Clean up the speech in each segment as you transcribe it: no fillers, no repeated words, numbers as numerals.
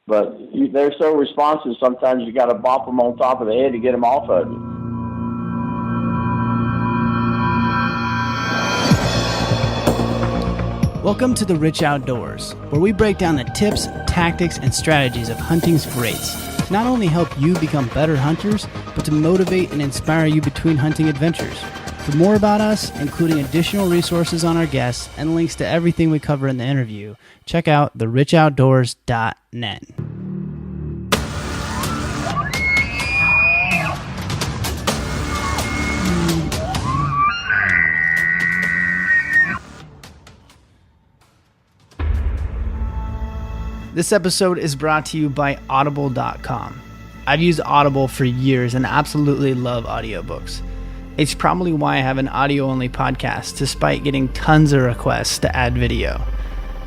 But they're so responsive, sometimes you got to bop them on top of the head to get them off of you. Welcome to the Rich Outdoors, where we break down the tips, tactics, and strategies of hunting's greats to not only help you become better hunters, but to motivate and inspire you between hunting adventures. For more about us, including additional resources on our guests and links to everything we cover in the interview, check out therichoutdoors.net. This episode is brought to you by Audible.com. I've used Audible for years and absolutely love audiobooks. It's probably why I have an audio-only podcast, despite getting tons of requests to add video.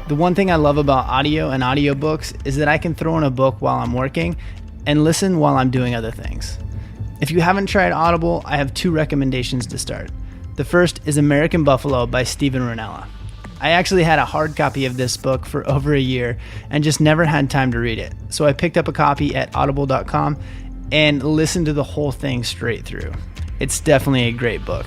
The one thing I love about audio and audiobooks is that I can throw in a book while I'm working and listen while I'm doing other things. If you haven't tried Audible, I have two recommendations to start. The first is American Buffalo by Steven Rinella. I actually had a hard copy of this book for over a year and just never had time to read it. So I picked up a copy at audible.com and listened to the whole thing straight through. It's definitely a great book.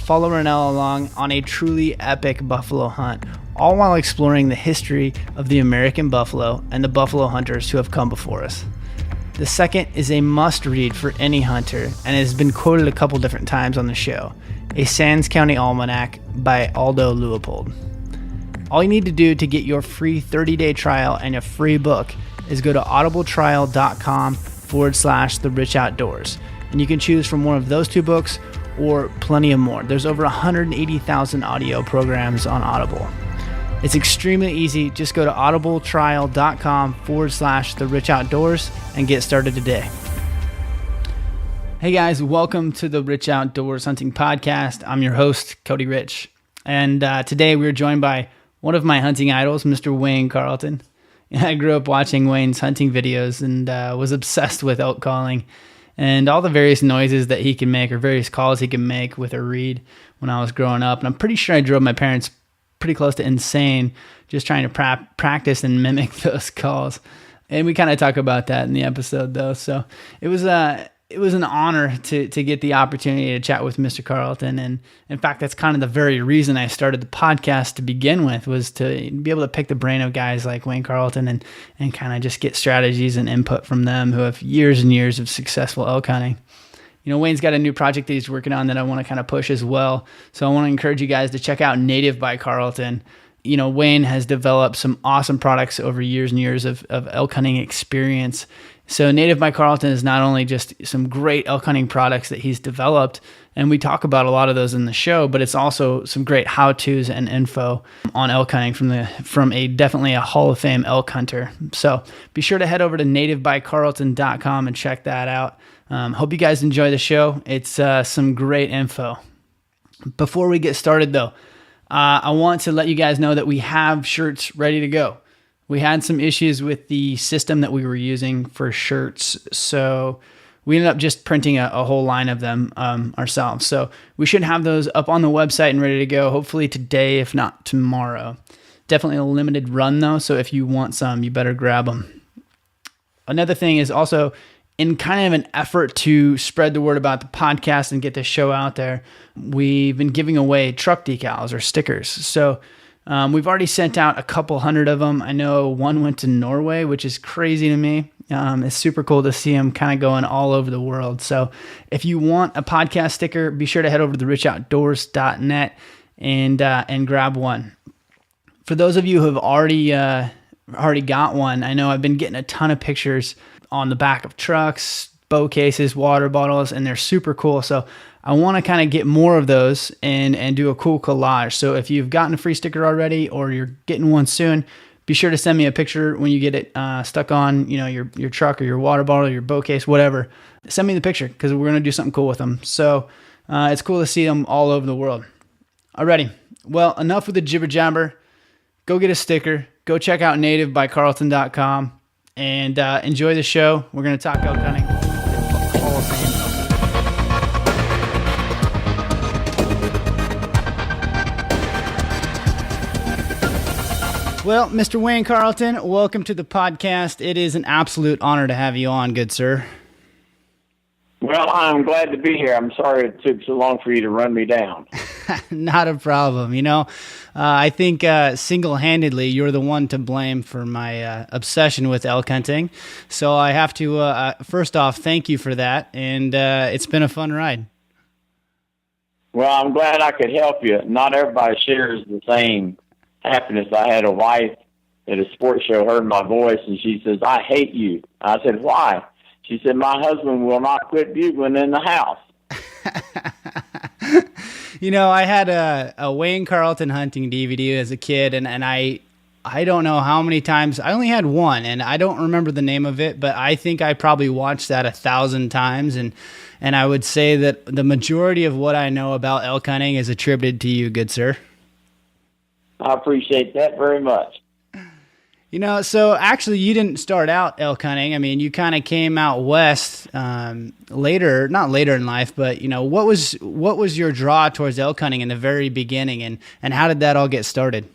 Follow Rinella along on a truly epic buffalo hunt, all while exploring the history of the American buffalo and the buffalo hunters who have come before us. The second is a must-read for any hunter and has been quoted a couple different times on the show, a Sands County Almanac by Aldo Leopold. All you need to do to get your free 30-day trial and a free book is go to audibletrial.com/The Rich Outdoors, and you can choose from one of those two books or plenty of more. There's over 180,000 audio programs on Audible. It's extremely easy. Just go to audibletrial.com/The Rich Outdoors and get started today. Hey guys, welcome to the Rich Outdoors Hunting Podcast. I'm your host, Cody Rich, and today we're joined by one of my hunting idols, Mr. Wayne Carlton. I grew up watching Wayne's hunting videos and was obsessed with elk calling and all the various noises that he can make or various calls he can make with a reed when I was growing up. And I'm pretty sure I drove my parents pretty close to insane just trying to practice and mimic those calls. And we kind of talk about that in the episode though. So it was an honor to get the opportunity to chat with Mr. Carlton. And in fact, that's kind of the very reason I started the podcast to begin with, was to be able to pick the brain of guys like Wayne Carlton and kind of just get strategies and input from them who have years and years of successful elk hunting. You know, Wayne's got a new project that he's working on that I want to kind of push as well. So I want to encourage you guys to check out Native by Carlton. You know, Wayne has developed some awesome products over years and years of elk hunting experience. So Native by Carlton is not only just some great elk hunting products that he's developed, and we talk about a lot of those in the show, but it's also some great how-tos and info on elk hunting from definitely a Hall of Fame elk hunter. So be sure to head over to nativebycarlton.com and check that out. Hope you guys enjoy the show. It's some great info. Before we get started though, I want to let you guys know that we have shirts ready to go. We had some issues with the system that we were using for shirts, so we ended up just printing a whole line of them ourselves. So we should have those up on the website and ready to go, hopefully today, if not tomorrow. Definitely a limited run though, so if you want some, you better grab them. Another thing is also, in kind of an effort to spread the word about the podcast and get the show out there, we've been giving away truck decals or stickers. So we've already sent out a couple hundred of them. I know one went to Norway, which is crazy to me. It's super cool to see them kind of going all over the world. So if you want a podcast sticker, be sure to head over to therichoutdoors.net and grab one. For those of you who have already got one, I know I've been getting a ton of pictures on the back of trucks, bow cases, water bottles, and they're super cool. So I want to kind of get more of those and do a cool collage. So if you've gotten a free sticker already or you're getting one soon, be sure to send me a picture when you get it stuck on, you know, your truck or your water bottle or your bow case, whatever. Send me the picture because we're going to do something cool with them. So it's cool to see them all over the world. Alrighty. Well, enough with the jibber jabber. Go get a sticker. Go check out nativebycarlton.com and enjoy the show. We're going to talk elk hunting. Hall of Fame. Well, Mr. Wayne Carlton, welcome to the podcast. It is an absolute honor to have you on, good sir. Well, I'm glad to be here. I'm sorry it took so long for you to run me down. Not a problem. I think single-handedly you're the one to blame for my obsession with elk hunting. So I have to, first off, thank you for that. And it's been a fun ride. Well, I'm glad I could help you. Not everybody shares the same happiness. I had a wife at a sports show, heard my voice, and she says, "I hate you." I said, "Why?" She said, "My husband will not quit bugling in the house." I had a Wayne Carlton hunting DVD as a kid, and I don't know how many times. I only had one, and I don't remember the name of it, but I think I probably watched that 1,000 times, and I would say that the majority of what I know about elk hunting is attributed to you, good sir. I appreciate that very much. So actually you didn't start out elk hunting. I mean, you kind of came out west later, not later in life, but, what was your draw towards elk hunting in the very beginning, and how did that all get started?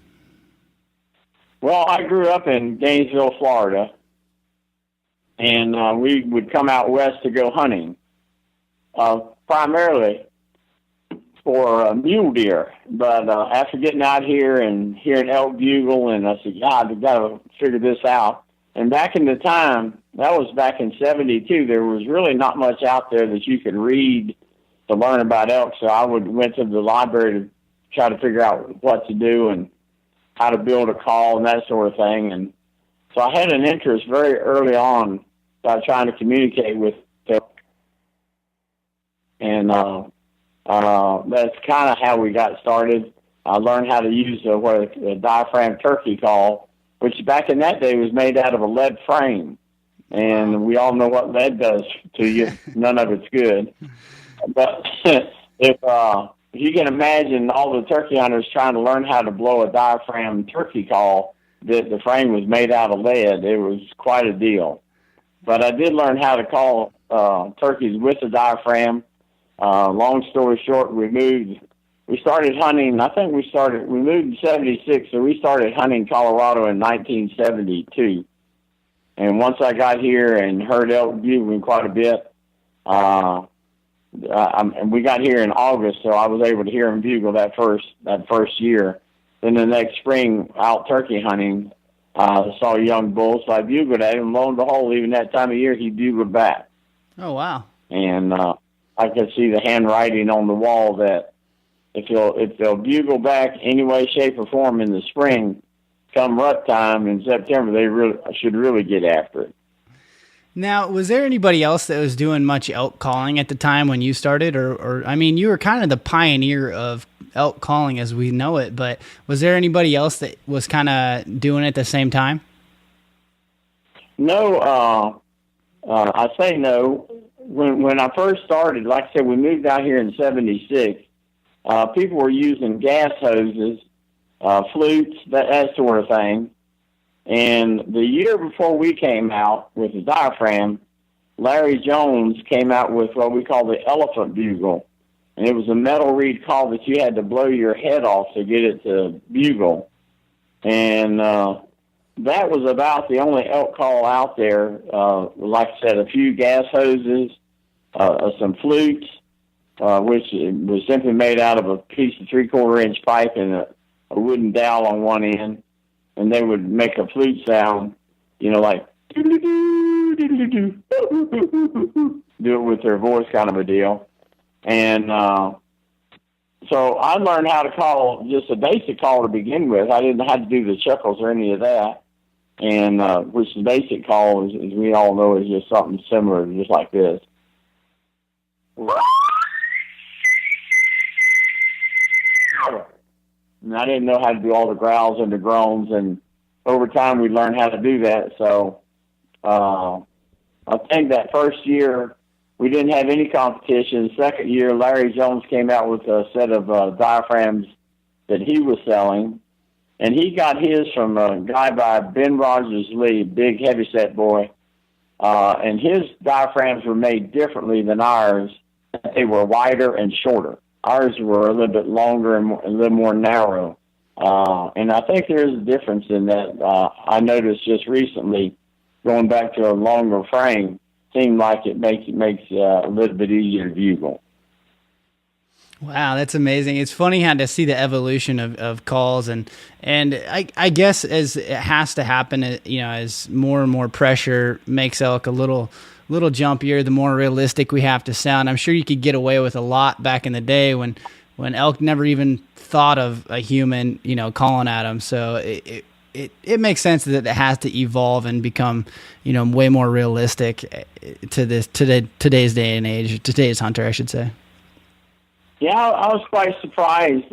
Well, I grew up in Gainesville, Florida, and we would come out west to go hunting, primarily for mule deer. But after getting out here and hearing elk bugle, and I said, God, we've got to figure this out. And back in the time, that was back in 72, there was really not much out there that you could read to learn about elk. So I went to the library to try to figure out what to do and how to build a call and that sort of thing. And so I had an interest very early on about trying to communicate with elk. And that's kind of how we got started. I learned how to use a diaphragm turkey call, which back in that day was made out of a lead frame. And we all know what lead does to you. None of it's good. But if you can imagine all the turkey hunters trying to learn how to blow a diaphragm turkey call, that the frame was made out of lead, it was quite a deal. But I did learn how to call turkeys with a diaphragm. Long story short, we started hunting. We moved in 76, so we started hunting Colorado in 1972. And once I got here and heard elk bugling quite a bit, and we got here in August, so I was able to hear him bugle that first year. Then the next spring, out turkey hunting, saw a young bull, so I bugled at him. Lo and behold, even that time of year, he bugled back. Oh, wow. And I could see the handwriting on the wall that if they'll bugle back any way, shape, or form in the spring, come rut time in September, they should really get after it. Now, was there anybody else that was doing much elk calling at the time when you started? Or I mean, you were kind of the pioneer of elk calling as we know it, but was there anybody else that was kind of doing it at the same time? No, I say no. When I first started, like I said, we moved out here in 76. People were using gas hoses, flutes, that sort of thing. And the year before we came out with the diaphragm, Larry Jones came out with what we call the elephant bugle. And it was a metal reed call that you had to blow your head off to get it to bugle. And that was about the only elk call out there. Like I said, a few gas hoses, some flutes, which was simply made out of a piece of 3/4-inch pipe and a wooden dowel on one end. And they would make a flute sound, like do it with their voice, kind of a deal. And so I learned how to call just a basic call to begin with. I didn't have to do the chuckles or any of that. And which the basic call, as we all know, is just something similar, just like this. And I didn't know how to do all the growls and the groans, and over time we learned how to do that. So I think that first year we didn't have any competition. The second year, Larry Jones came out with a set of diaphragms that he was selling, and he got his from a guy by Ben Rogers Lee, big heavyset boy, and his diaphragms were made differently than ours. They were wider and shorter. Ours were a little bit longer and a little more narrow. And I think there is a difference in that. I noticed just recently, going back to a longer frame, seemed like it makes a little bit easier to bugle. Wow, that's amazing. It's funny how to see the evolution of calls, and I guess as it has to happen, as more and more pressure makes elk a little jumpier, the more realistic we have to sound. I'm sure you could get away with a lot back in the day when elk never even thought of a human, calling at them. So it makes sense that it has to evolve and become, way more realistic to today's day and age, today's hunter, I should say. Yeah, I was quite surprised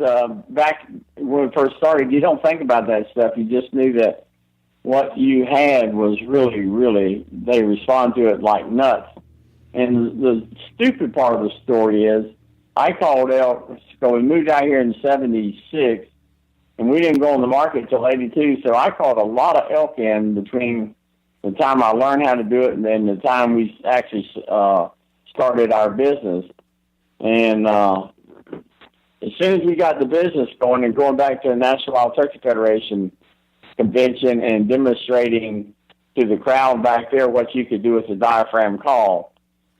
back when we first started. You don't think about that stuff. You just knew that what you had was really, really, they respond to it like nuts. And the stupid part of the story is I called elk, so we moved out here in 76, and we didn't go on the market until 82, so I called a lot of elk in between the time I learned how to do it and then the time we actually started our business. And as soon as we got the business going and going back to the National Wild Turkey Federation convention and demonstrating to the crowd back there what you could do with the diaphragm call,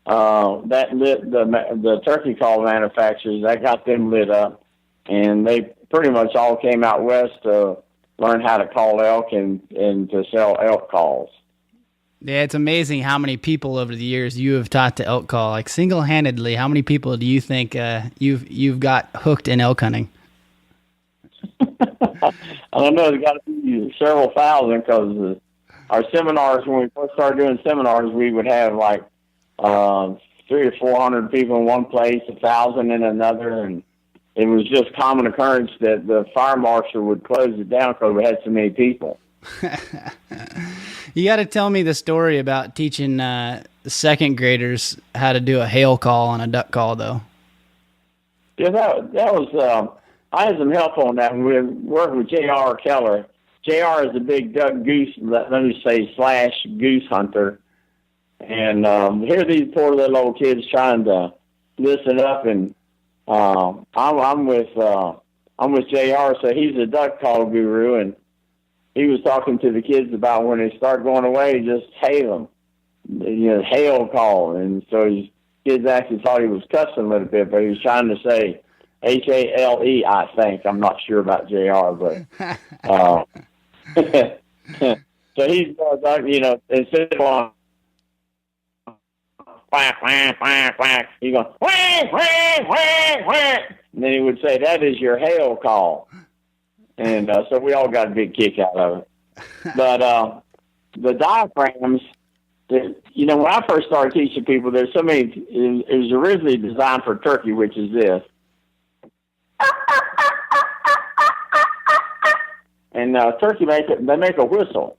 that lit the turkey call manufacturers, that got them lit up, and they pretty much all came out west to learn how to call elk and to sell elk calls. Yeah, it's amazing how many people over the years you have taught to elk call. Like single-handedly, how many people do you think you've got hooked in elk hunting? I don't know. There's got to be several thousand, because our seminars, when we first started doing seminars, we would have like 300 or 400 people in one place, 1,000 in another, and it was just common occurrence that the fire marshal would close it down because we had so many people. You got to tell me the story about teaching second graders how to do a hail call on a duck call, though. Yeah, that was. I had some help on that. We worked with J.R. Keller. J.R. is a big duck goose, let me say, / goose hunter. And here are these poor little old kids trying to listen up, and I'm with J.R., so he's a duck call guru, and he was talking to the kids about when they start going away, just hail them, hail call. And so his kids actually thought he was cussing a little bit, but he was trying to say HALE, I think. I'm not sure about JR, but so he's instead of on quack, quack, quack, quack, he goes quack, quack, quack, quack, and then he would say, "That is your hail call." And so we all got a big kick out of it. But the diaphragms, when I first started teaching people, there's so many. It was originally designed for turkey, which is this. And turkey they make a whistle,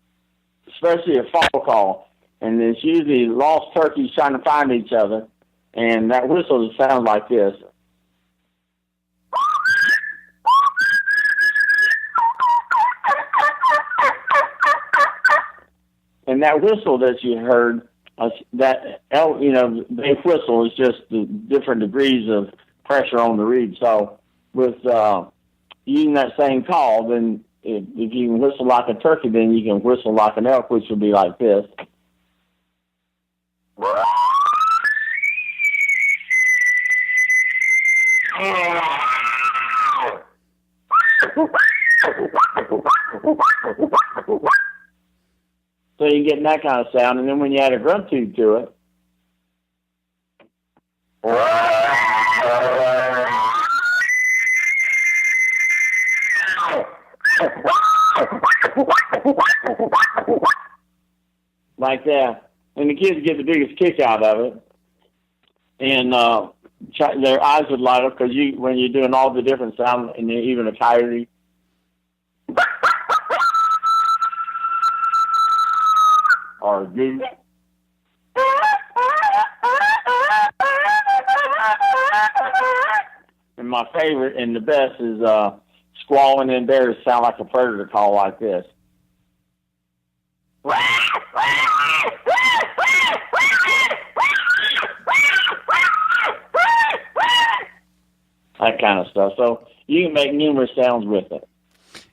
especially a fall call. And it's usually lost turkeys trying to find each other. And that whistle sounds like this. And that whistle that you heard, they whistle is just the different degrees of pressure on the reed. So with using that same call, then if you can whistle like a turkey, then you can whistle like an elk, which would be like this. So you're getting that kind of sound, and then when you add a grunt tube to it, like that, and the kids get the biggest kick out of it, and their eyes would light up because when you're doing all the different sounds, and even a coyote. Or goose. And my favorite and the best is squalling in bears sound like a predator call like this. That kind of stuff. So you can make numerous sounds with it.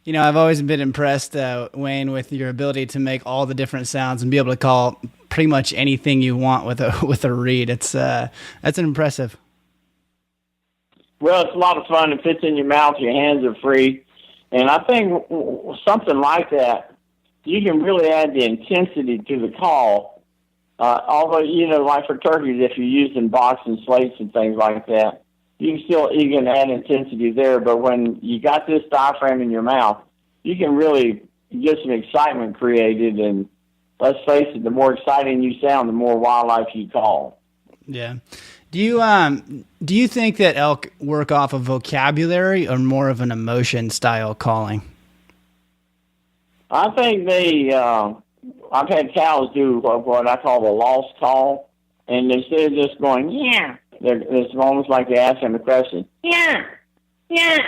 I've always been impressed, Wayne, with your ability to make all the different sounds and be able to call pretty much anything you want with a reed. That's impressive. Well, it's a lot of fun. It fits in your mouth. Your hands are free. And I think something like that, you can really add the intensity to the call. Although, like for turkeys, if you're using boxing slates and things like that, you can add intensity there. But when you got this diaphragm in your mouth, you can really get some excitement created. And let's face it, the more exciting you sound, the more wildlife you call. Yeah. Do you think that elk work off of vocabulary or more of an emotion style calling? I think I've had cows do what I call the lost call, and instead of just going, yeah, it's almost like they ask them a question, yeah, yeah,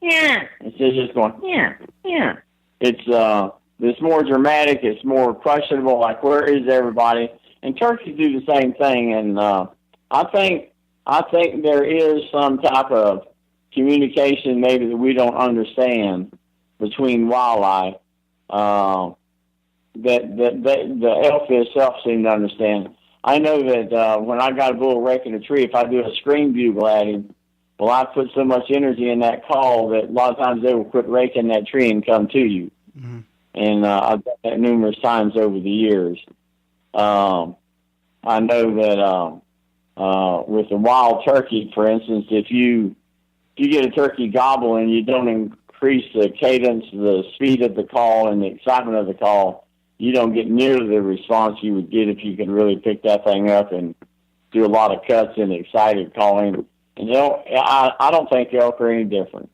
yeah. Instead of just going, yeah, yeah. It's more dramatic, it's more questionable, like where is everybody? And turkeys do the same thing, and I think there is some type of communication maybe that we don't understand between wildlife that the elk itself seem to understand. I know that when I got a bull raking a tree, if I do a scream bugle at him, well, I put so much energy in that call that a lot of times they will quit raking that tree and come to you. Mm-hmm. And I've done that numerous times over the years. I know that with a wild turkey, for instance, if you get a turkey gobble and you don't increase the cadence, the speed of the call, and the excitement of the call, you don't get near the response you would get if you can really pick that thing up and do a lot of cuts and excited calling. And I don't think elk are any different.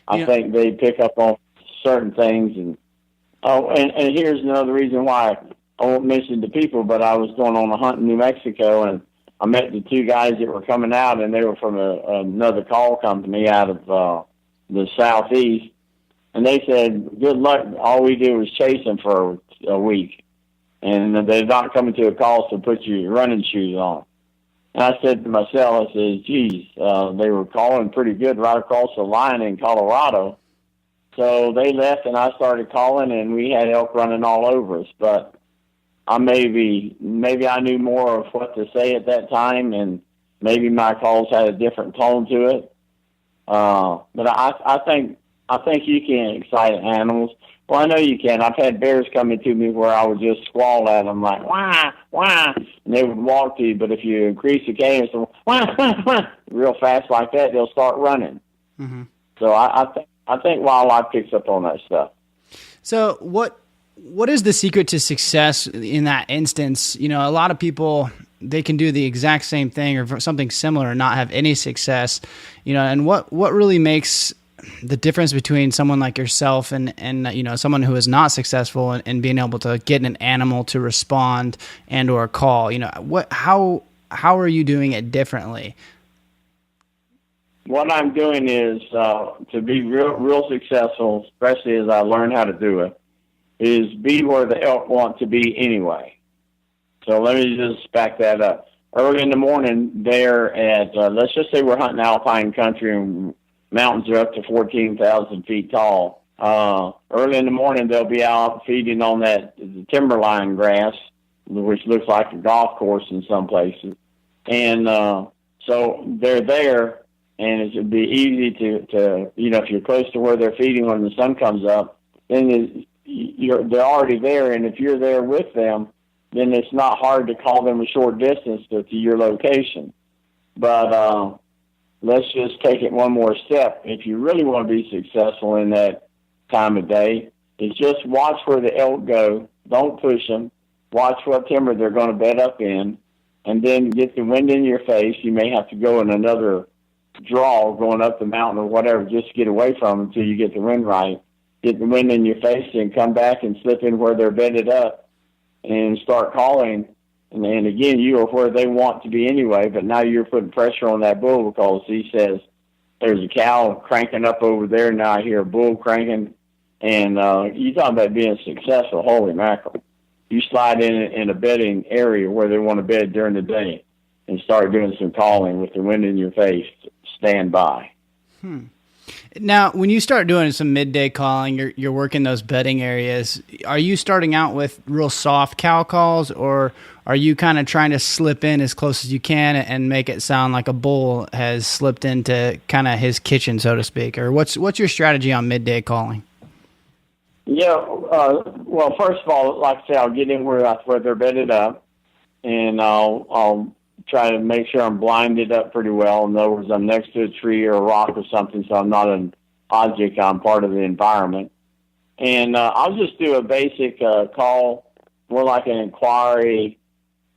I think they pick up on certain things. And here's another reason why I won't mention the people, but I was going on a hunt in New Mexico, and I met the two guys that were coming out, and they were from another call company out of the southeast. And they said, good luck. All we do is chase them for a week. And they're not coming to a call, so put your running shoes on. And I said to myself, I said, geez, they were calling pretty good right across the line in Colorado. So they left, and I started calling, and we had elk running all over us. But maybe I knew more of what to say at that time, and maybe my calls had a different tone to it. But I think you can excite animals. Well, I know you can. I've had bears coming to me where I would just squall at them like, wah, wah, and they would walk to you. But if you increase the cadence, wah, wah, wah, real fast like that, they'll start running. Mm-hmm. So I think wildlife picks up on that stuff. So what is the secret to success in that instance? A lot of people, they can do the exact same thing or something similar and not have any success, and what really makes the difference between someone like yourself and someone who is not successful in being able to get an animal to respond and or call, how are you doing it differently? What I'm doing is to be real successful, especially as I learn how to do it, is be where the elk want to be anyway. So let me just back that up. Early in the morning, they're at, let's just say we're hunting alpine country and mountains are up to 14,000 feet tall. Early in the morning, they'll be out feeding on the timberline grass, which looks like a golf course in some places. And so they're there, and it would be easy to if you're close to where they're feeding when the sun comes up, then they're already there, and if you're there with them, then it's not hard to call them a short distance to your location. But let's just take it one more step. If you really want to be successful in that time of day, is just watch where the elk go. Don't push them. Watch what timber they're going to bed up in, and then get the wind in your face. You may have to go in another draw going up the mountain or whatever just to get away from them until you get the wind right. Get the wind in your face and come back and slip in where they're bedded up and start calling. And again, you are where they want to be anyway, but now you're putting pressure on that bull because he says, there's a cow cranking up over there. Now I hear a bull cranking. And you talk about being successful. Holy mackerel. You slide in a bedding area where they want to bed during the day and start doing some calling with the wind in your face. Stand by. Now, when you start doing some midday calling, you're working those bedding areas. Are you starting out with real soft cow calls, or are you kind of trying to slip in as close as you can and make it sound like a bull has slipped into kind of his kitchen, so to speak? Or what's your strategy on midday calling? Yeah, well, first of all, like I say, I'll get in where they're bedded up, and I'll try to make sure I'm blinded up pretty well. In other words, I'm next to a tree or a rock or something, so I'm not an object. I'm part of the environment. And I'll just do a basic call, more like an inquiry,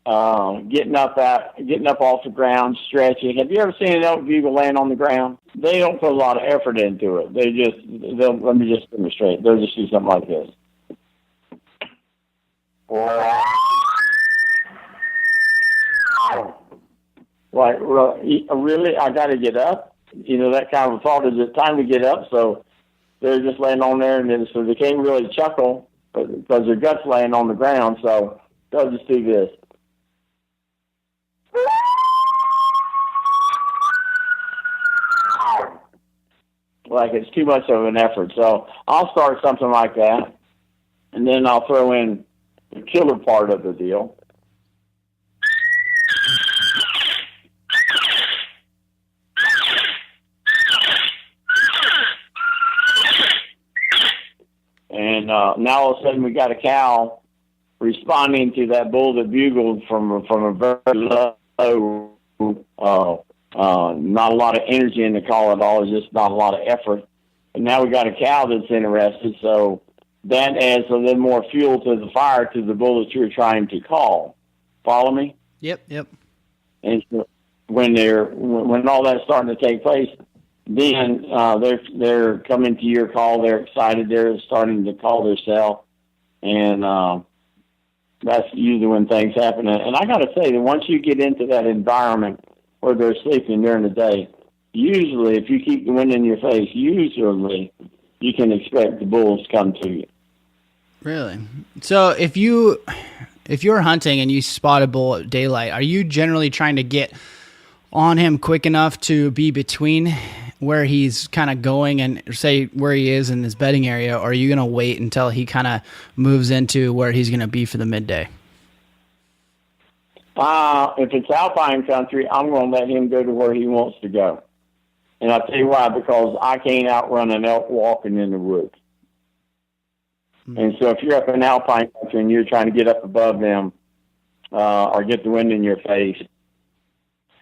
getting up off the ground, stretching. Have you ever seen an elk bugle laying on the ground? They don't put a lot of effort into it. Let me just demonstrate. They'll just do something like this. Like, really? I got to get up? That kind of thought. Is it time to get up? So they're just laying on there, and then so they can't really chuckle because their gut's laying on the ground. So they'll just do this. Like it's too much of an effort. So I'll start something like that, and then I'll throw in the killer part of the deal. And now all of a sudden we got a cow responding to that bull that bugled from a very low, not a lot of energy in the call at all. It's just not a lot of effort. And now we got a cow that's interested, so that adds a little more fuel to the fire to the bull that you're trying to call. Follow me? Yep. And so when all that's starting to take place, then they're coming to your call. They're excited. They're starting to call their cell, and that's usually when things happen. And I got to say that once you get into that environment where they're sleeping during the day, usually if you keep the wind in your face, usually you can expect the bulls to come to you. Really? So if you're hunting and you spot a bull at daylight, are you generally trying to get on him quick enough to be between where he's kind of going and say where he is in his bedding area, or are you going to wait until he kind of moves into where he's going to be for the midday? If it's alpine country, I'm going to let him go to where he wants to go. And I'll tell you why, because I can't outrun an elk walking in the woods. Mm-hmm. And so if you're up in alpine country and you're trying to get up above them or get the wind in your face,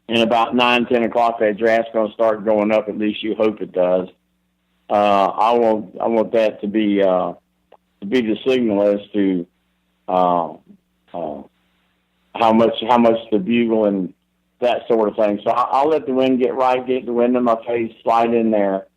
and about 9, 10 o'clock, that draft's going to start going up. At least you hope it does. I want that to be the signal as to how much the bugle and that sort of thing. So I'll let the wind get the wind in my face, slide in there,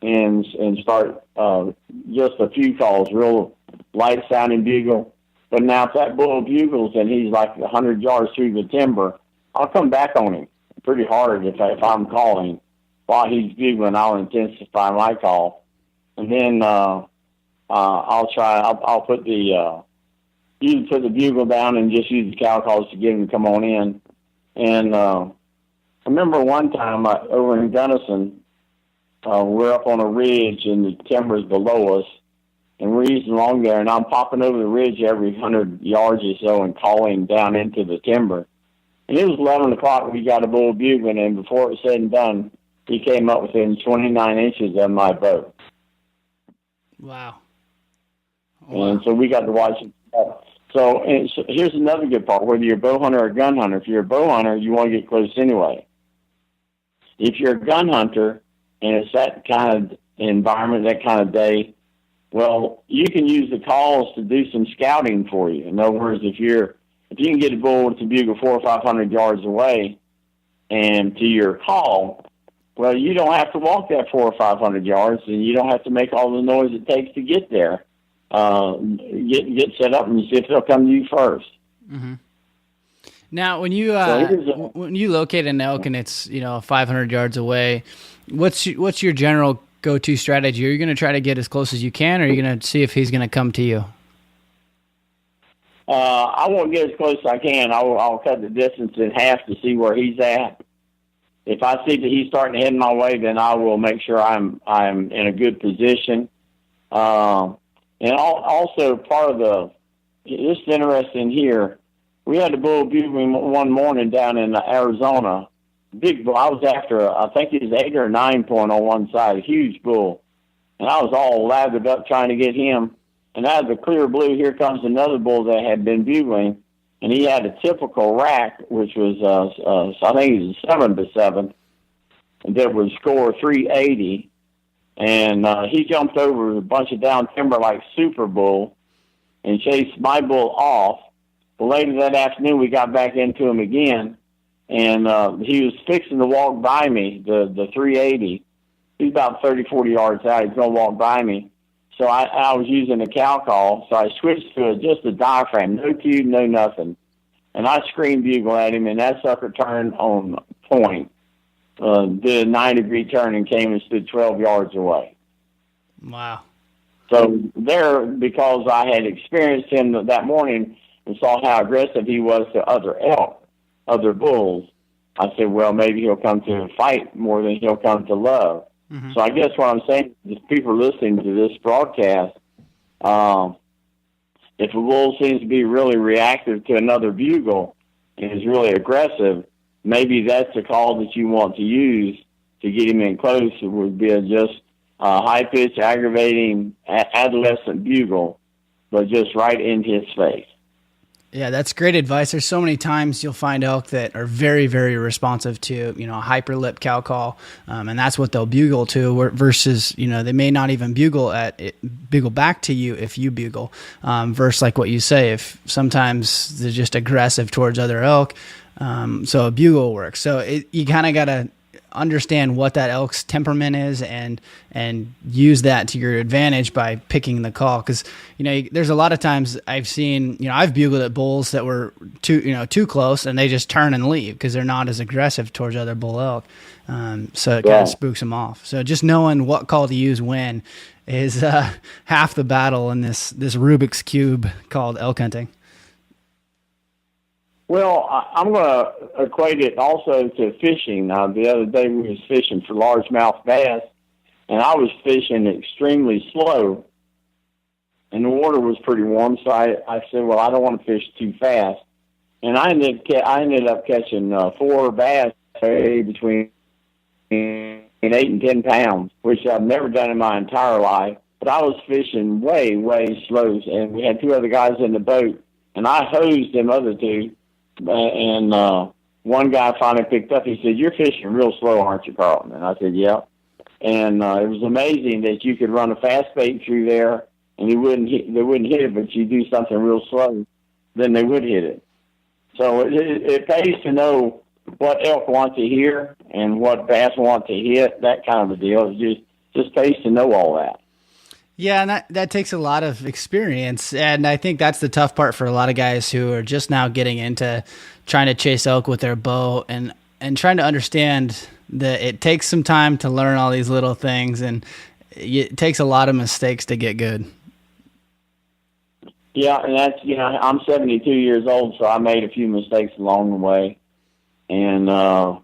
and start just a few calls, real light sounding bugle. But now if that bull bugles and he's like 100 yards through the timber, I'll come back on him pretty hard if I'm calling. While he's bugling, I'll intensify my call. And then I'll put usually put the bugle down and just use the cow calls to get him to come on in. And I remember one time over in Gunnison, we're up on a ridge and the timber's below us, and we're easing along there, and I'm popping over the ridge every 100 yards or so and calling down into the timber. And it was 11 o'clock when we got a bull bugling, and before it was said and done, he came up within 29 inches of my bow. Wow. And so we got to watch it. So here's another good part. Whether you're a bow hunter or a gun hunter, if you're a bow hunter, you want to get close anyway. If you're a gun hunter and it's that kind of environment, that kind of day, well, you can use the calls to do some scouting for you. In other words, if you can get a bull to bugle 400 or 500 yards away and to your call, well, you don't have to walk that 400 or 500 yards, and you don't have to make all the noise it takes to get there. Get set up and see if they'll come to you first. Mm-hmm. Now, when you locate an elk and it's 500 yards away, what's your general go-to strategy? Are you going to try to get as close as you can, or are you going to see if he's going to come to you? I won't get as close as I can. I'll cut the distance in half to see where he's at. if I see that he's starting to head my way, then I will make sure I'm in a good position. And also part of this is interesting here. We had a bull bugling one morning down in Arizona. Big bull. I was after, I think he was 8 or 9 point on one side, a huge bull. And I was all lathered up trying to get him. And out of the clear blue, here comes another bull that had been bugling. And he had a typical rack, which was, I think it was a 7-7, that would score 380. And he jumped over a bunch of down timber like Super Bull and chased my bull off. But later that afternoon, we got back into him again. And he was fixing to walk by me, the 380. He's about 30, 40 yards out. He's going to walk by me. So I was using a cow call, so I switched to just a diaphragm, no tube, no nothing. And I screamed bugle at him, and that sucker turned on point, did a 9-degree turn and came and stood 12 yards away. Wow. So there, because I had experienced him that morning and saw how aggressive he was to other elk, other bulls, I said, well, maybe he'll come to fight more than he'll come to love. Mm-hmm. So I guess what I'm saying is people listening to this broadcast, if a bull seems to be really reactive to another bugle and is really aggressive, maybe that's a call that you want to use to get him in close. It would be just a high-pitched, aggravating adolescent bugle, but just right in his face. Yeah, that's great advice. There's so many times you'll find elk that are very, very responsive to, a hyper lip cow call, and that's what they'll bugle to. Versus, they may not even bugle back to you if you bugle. Versus, like what you say, if sometimes they're just aggressive towards other elk, so a bugle works. So you kind of got to understand what that elk's temperament is and use that to your advantage by picking the call. Because there's a lot of times I've seen, I've bugled at bulls that were too close and they just turn and leave because they're not as aggressive towards other bull elk. So it kind of spooks them off. So just knowing what call to use when is half the battle in this Rubik's Cube called elk hunting. Well, I'm going to equate it also to fishing. The other day we was fishing for largemouth bass, and I was fishing extremely slow, and the water was pretty warm, so I said, well, I don't want to fish too fast. And I ended up catching 4 bass between 8 and 10 pounds, which I've never done in my entire life. But I was fishing way, way slow, and we had 2 other guys in the boat, and I hosed them other 2. And one guy finally picked up. He said, "You're fishing real slow, aren't you, Carlton?" And I said, "Yeah." And it was amazing that you could run a fast bait through there, and they wouldn't hit it. But you do something real slow, then they would hit it. So it pays to know what elk want to hear and what bass want to hit. That kind of a deal. It just pays to know all that. Yeah, and that takes a lot of experience, and I think that's the tough part for a lot of guys who are just now getting into trying to chase elk with their bow and trying to understand that it takes some time to learn all these little things, and it takes a lot of mistakes to get good. Yeah, and that's, I'm 72 years old, so I made a few mistakes along the way, and I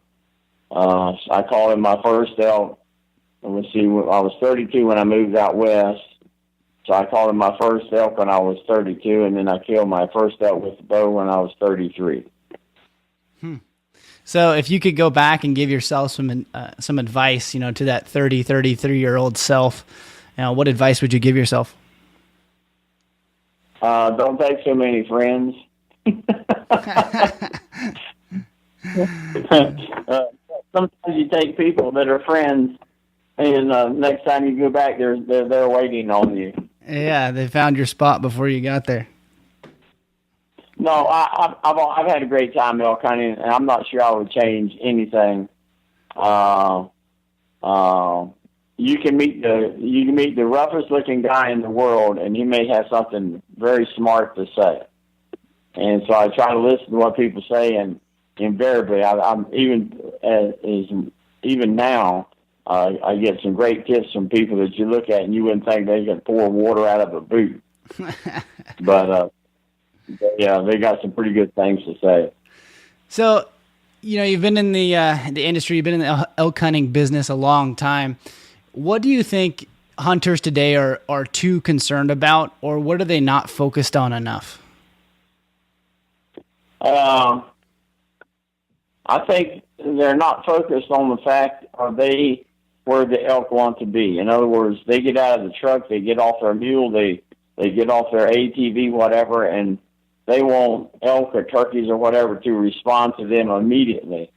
called in my first elk. Let's see, I was 32 when I moved out west, so I called him my first elk when I was 32, and then I killed my first elk with the bow when I was 33. So if you could go back and give yourself some advice, to that 33-year-old self, what advice would you give yourself? Don't take so many friends. Sometimes you take people that are friends, and next time you go back, they're waiting on you. Yeah, they found your spot before you got there. No, I've had a great time elk hunting, and I'm not sure I would change anything. You can meet the roughest looking guy in the world, and he may have something very smart to say. And so I try to listen to what people say, and invariably, I'm even now. I get some great tips from people that you look at and you wouldn't think they could pour water out of a boot. But yeah, they got some pretty good things to say. So You've been in the industry, you've been in the elk hunting business a long time. What do you think hunters today are too concerned about, or what are they not focused on enough? I think they're not focused on the fact, are they where the elk want to be? In other words, they get out of the truck, they get off their mule, they get off their ATV, whatever, and they want elk or turkeys or whatever to respond to them immediately.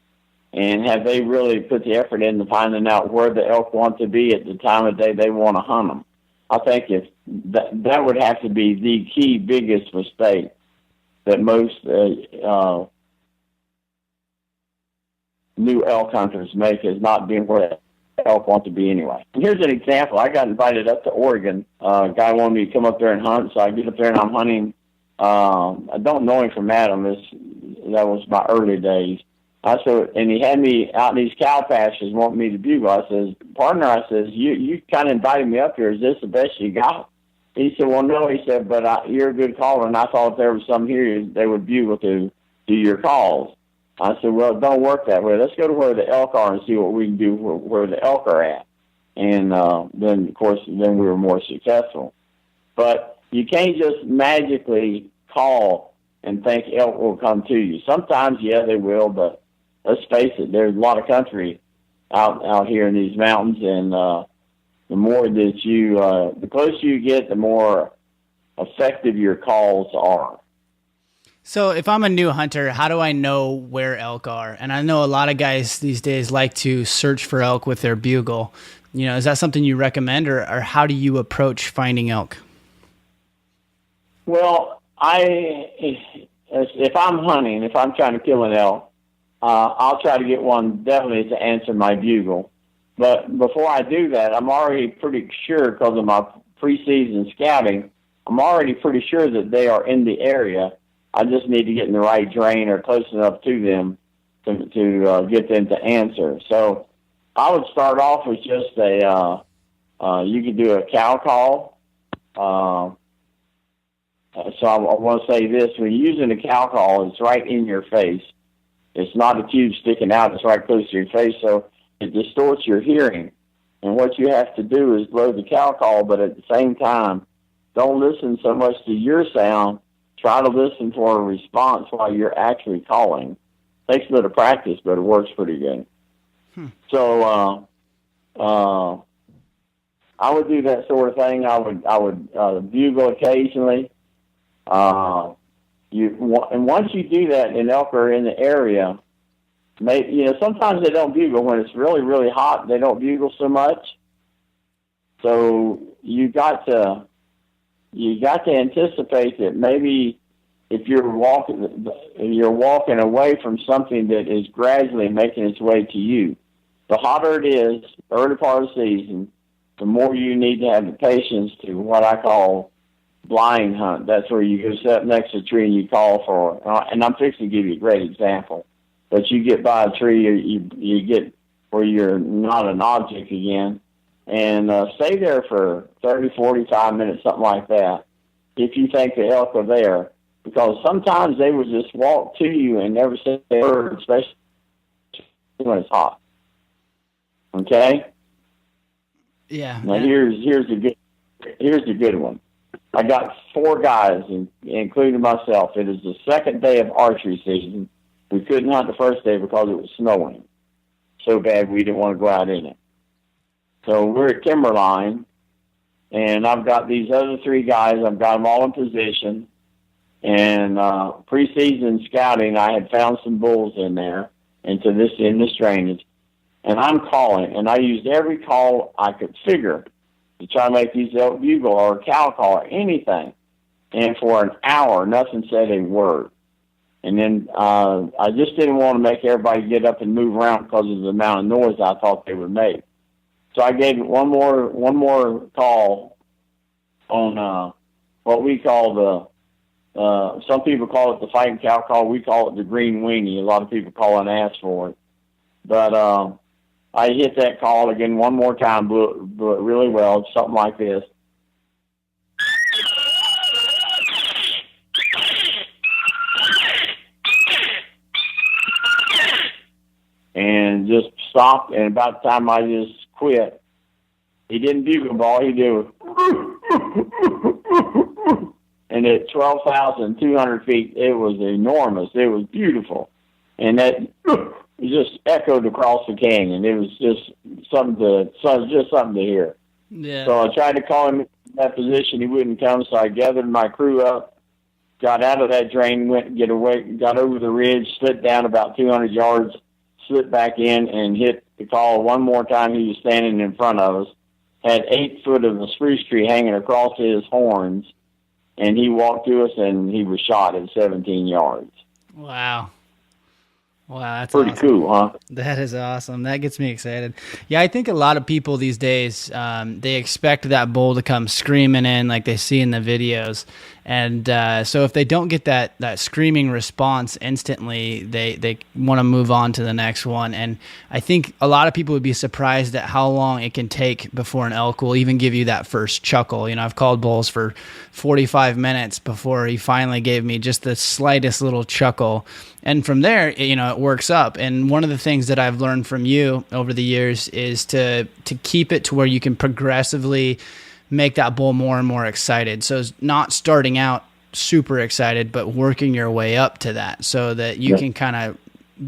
And have they really put the effort into finding out where the elk want to be at the time of day they want to hunt them? I think if that would have to be the key biggest mistake that most new elk hunters make, is not being where the elk want to be anyway. And here's an example. I got invited up to Oregon. A guy wanted me to come up there and hunt, so I get up there and I'm hunting. I don't know him from Adam. That was my early days. And he had me out in these cow pastures wanting me to bugle. I says, partner, you kind of invited me up here. Is this the best you got? He said, well, no. He said, but you're a good caller, and I thought if there was some here, they would bugle to your calls. I said, well, it don't work that way. Let's go to where the elk are and see what we can do where the elk are at. And then, of course, we were more successful. But you can't just magically call and think elk will come to you. Sometimes, yeah, they will, but let's face it, there's a lot of country out here in these mountains, and the more that the closer you get, the more effective your calls are. So if I'm a new hunter, how do I know where elk are? And I know a lot of guys these days like to search for elk with their bugle. Is that something you recommend, or how do you approach finding elk? Well, if I'm hunting, if I'm trying to kill an elk, I'll try to get one definitely to answer my bugle. But before I do that, I'm already pretty sure, because of my preseason scouting, I'm already pretty sure that they are in the area. I just need to get in the right drain or close enough to them to get them to answer. So I would start off with just you could do a cow call. So I want to say this: when you're using a cow call, it's right in your face. It's not a tube sticking out; it's right close to your face, so it distorts your hearing. And what you have to do is blow the cow call, but at the same time, don't listen so much to your sound. Try to listen for a response while you're actually calling. Takes a bit of practice, but it works pretty good. So I would do that sort of thing. I would bugle occasionally. And once you do that, and elk are in the area, sometimes they don't bugle when it's really, really hot. They don't bugle so much. So you got to anticipate that maybe if you're walking away from something that is gradually making its way to you. The hotter it is, early part of the season, the more you need to have the patience to what I call blind hunt. That's where you go sit up next to a tree and you call for, and I'm fixing to give you a great example, but you get by a tree, you get where you're not an object again, and stay there for 30, 45 minutes, something like that, if you think the elk are there, because sometimes they will just walk to you and never say a word, especially when it's hot. Okay? Yeah. Now here's the good one. I got 4 guys, including myself. It is the second day of archery season. We couldn't hunt the first day because it was snowing so bad we didn't want to go out in it. So we're at Timberline, and I've got these other 3 guys. I've got them all in position. And preseason scouting, I had found some bulls in there in this drainage. And I'm calling, and I used every call I could figure to try to make these elk bugle or a cow call or anything. And for an hour, nothing said a word. And then I just didn't want to make everybody get up and move around because of the amount of noise I thought they would make. So I gave one more call on what we call some people call it the fighting cow call. We call it the green weenie. A lot of people call and ask for it. But I hit that call again one more time, blew it really well, something like this. and just stopped. And about the time I just quit, he didn't bugle ball. He did, and at 12,200 feet, it was enormous. It was beautiful, and that just echoed across the canyon. It was just something to hear. Yeah. So I tried to call him in that position. He wouldn't come, so I gathered my crew up, got out of that drain, got over the ridge, slid down about 200 yards, slipped back in, and hit the call one more time. He was standing in front of us, had 8 foot of a spruce tree hanging across his horns, and he walked to us, and he was shot at 17 yards. Wow. Wow, that's pretty awesome. Cool, huh? That is awesome. That gets me excited. Yeah, I think a lot of people these days, they expect that bull to come screaming in like they see in the videos. And so if they don't get that screaming response instantly, they want to move on to the next one. And I think a lot of people would be surprised at how long it can take before an elk will even give you that first chuckle. You know, I've called bulls for 45 minutes before he finally gave me just the slightest little chuckle. And from there, you know, it works up. And one of the things that I've learned from you over the years is to keep it to where you can progressively make that bull more and more excited. So it's not starting out super excited, but working your way up to that so that you can kind of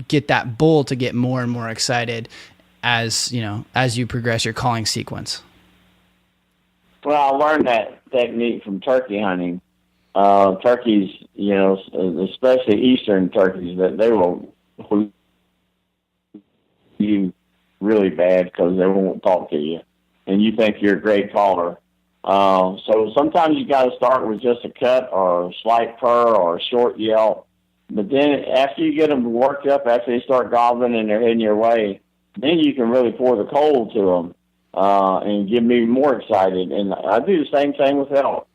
get that bull to get more and more excited as you progress your calling sequence. Well, I learned that technique from turkey hunting. Turkeys, you know, especially eastern turkeys, that they will you really bad because they won't talk to you, and you think you're a great caller. So sometimes you got to start with just a cut or a slight purr or a short yelp. But then after you get them worked up, after they start gobbling and they're heading your way, then you can really pour the cold to them and get me more excited. And I do the same thing with elk.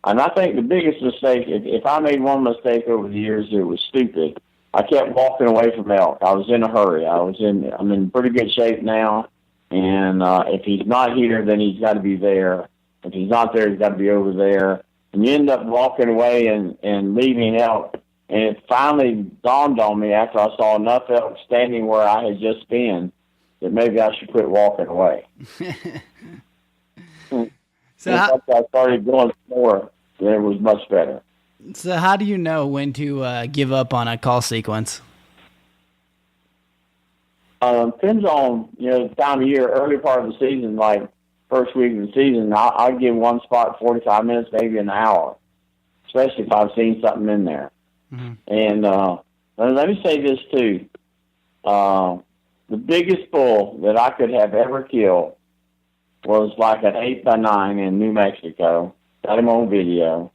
And I think the biggest mistake, if I made one mistake over the years, it was stupid. I kept walking away from elk. I was in a hurry. I'm in pretty good shape now. And if he's not here, then he's got to be there. If he's not there, he's got to be over there. And you end up walking away and leaving elk. And it finally dawned on me after I saw enough elk standing where I had just been that maybe I should quit walking away. So once I started going more, then it was much better. So how do you know when to give up on a call sequence? Depends on, the time of year. Early part of the season, like first week of the season, I'll give one spot 45 minutes, maybe an hour, especially if I've seen something in there. Mm-hmm. And let me say this too. The biggest bull that I could have ever killed was like an 8x9 in New Mexico. Got him on video,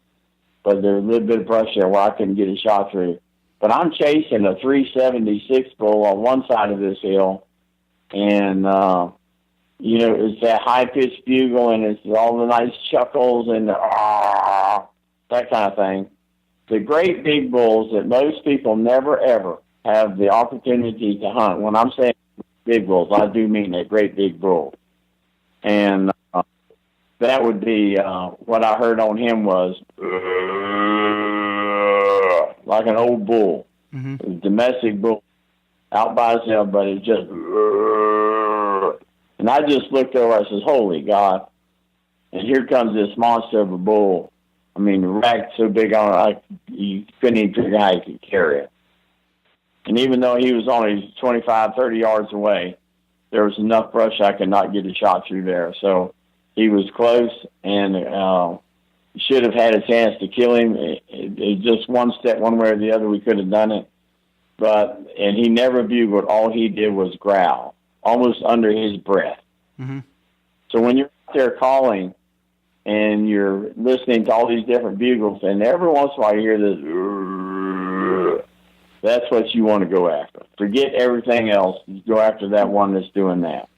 but there's a little bit of brush there where I couldn't get a shot through. But I'm chasing a 376 bull on one side of this hill, and, it's that high-pitched bugle, and it's all the nice chuckles and that kind of thing. The great big bulls that most people never, ever have the opportunity to hunt. When I'm saying big bulls, I do mean a great big bull. And that would be what I heard on him was like an old bull, a domestic bull, out by himself, but it's just, and I just looked over, I says, holy God, and here comes this monster of a bull. I mean, the rack's so big on it, you couldn't even figure out how you could carry it. And even though he was only 25, 30 yards away, there was enough brush I could not get a shot through there. So he was close, and should have had a chance to kill him. It just one step, one way or the other, we could have done it. And he never bugled. All he did was growl, almost under his breath. Mm-hmm. So when you're out there calling and you're listening to all these different bugles, and every once in a while you hear this, that's what you want to go after. Forget everything else. Go after that one that's doing that.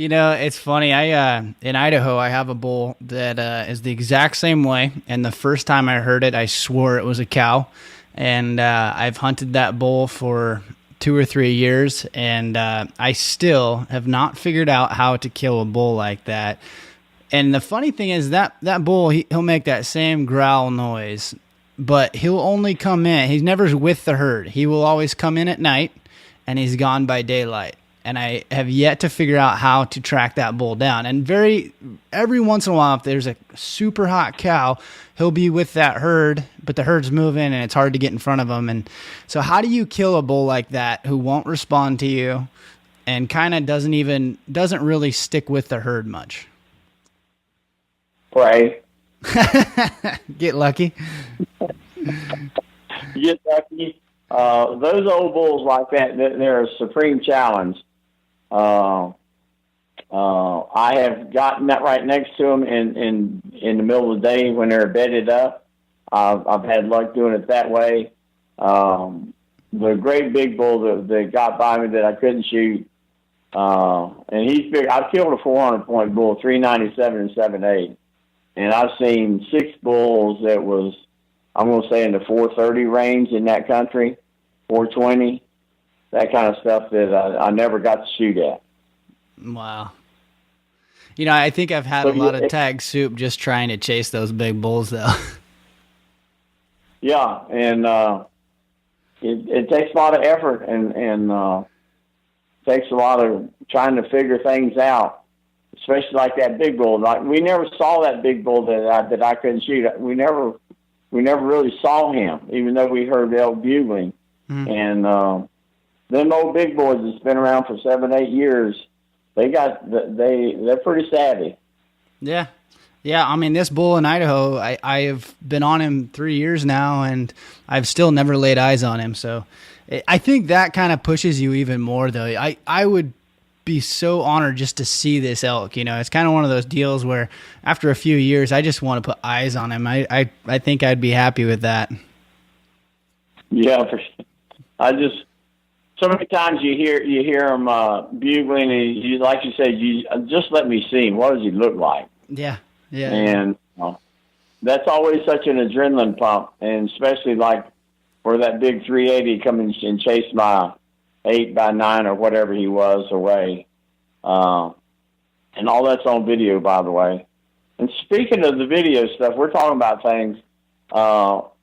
It's funny. In Idaho, I have a bull that is the exact same way. And the first time I heard it, I swore it was a cow. And I've hunted that bull for 2 or 3 years, and I still have not figured out how to kill a bull like that. And the funny thing is that bull, he'll make that same growl noise, but he'll only come in. He's never with the herd. He will always come in at night, and he's gone by daylight. And I have yet to figure out how to track that bull down. And every once in a while, if there's a super hot cow, he'll be with that herd, but the herd's moving and it's hard to get in front of him. And so how do you kill a bull like that who won't respond to you and kind of doesn't really stick with the herd much? Pray. Get lucky. Get lucky. Those old bulls like that, they're a supreme challenge. I have gotten that right next to them in the middle of the day when they're bedded up. I've had luck doing it that way. The great big bull that got by me that I couldn't shoot, and he's big. I've killed a 400-point bull, 397 and 7.8, and I've seen 6 bulls that was, I'm going to say, in the 430 range in that country, 420. That kind of stuff that I never got to shoot at. Wow. I think I've had a lot of tag soup just trying to chase those big bulls, though. Yeah, and it takes a lot of effort and takes a lot of trying to figure things out, especially like that big bull. Like, we never saw that big bull that I couldn't shoot. We never really saw him, even though we heard elk bugling. Mm-hmm. And them old big boys that's been around for 7-8 years, they're pretty savvy. Yeah. I mean, this bull in Idaho, I have been on him 3 years now, and I've still never laid eyes on him. So I think that kind of pushes you even more, though. I would be so honored just to see this elk. It's kind of one of those deals where after a few years, I just want to put eyes on him. I think I'd be happy with that. Yeah, for sure. So many times you hear him bugling, and you, like you said, you just let me see him. What does he look like? Yeah. And that's always such an adrenaline pump, and especially like for that big 380 coming and chase my 8x9 or whatever he was away, and all that's on video, by the way. And speaking of the video stuff, we're talking about things.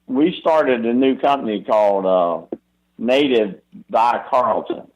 We started a new company called Native by Carlton.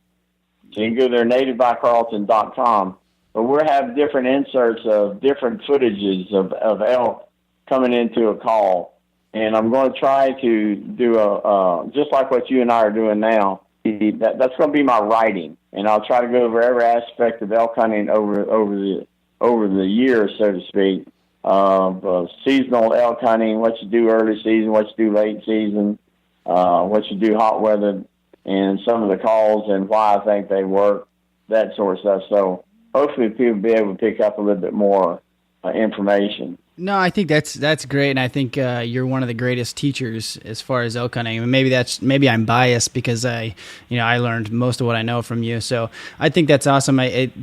So you can go there, nativebycarlton.com. But we'll have different inserts of different footages of elk coming into a call. And I'm going to try to do just like what you and I are doing now. That's going to be my writing. And I'll try to go over every aspect of elk hunting over the years, so to speak, of seasonal elk hunting, what you do early season, what you do late season, what you do hot weather, and some of the calls and why I think they work, that sort of stuff. So hopefully people will be able to pick up a little bit more information. No, I think that's great, and I think you're one of the greatest teachers as far as elk hunting. And maybe I'm biased because I learned most of what I know from you. So I think that's awesome.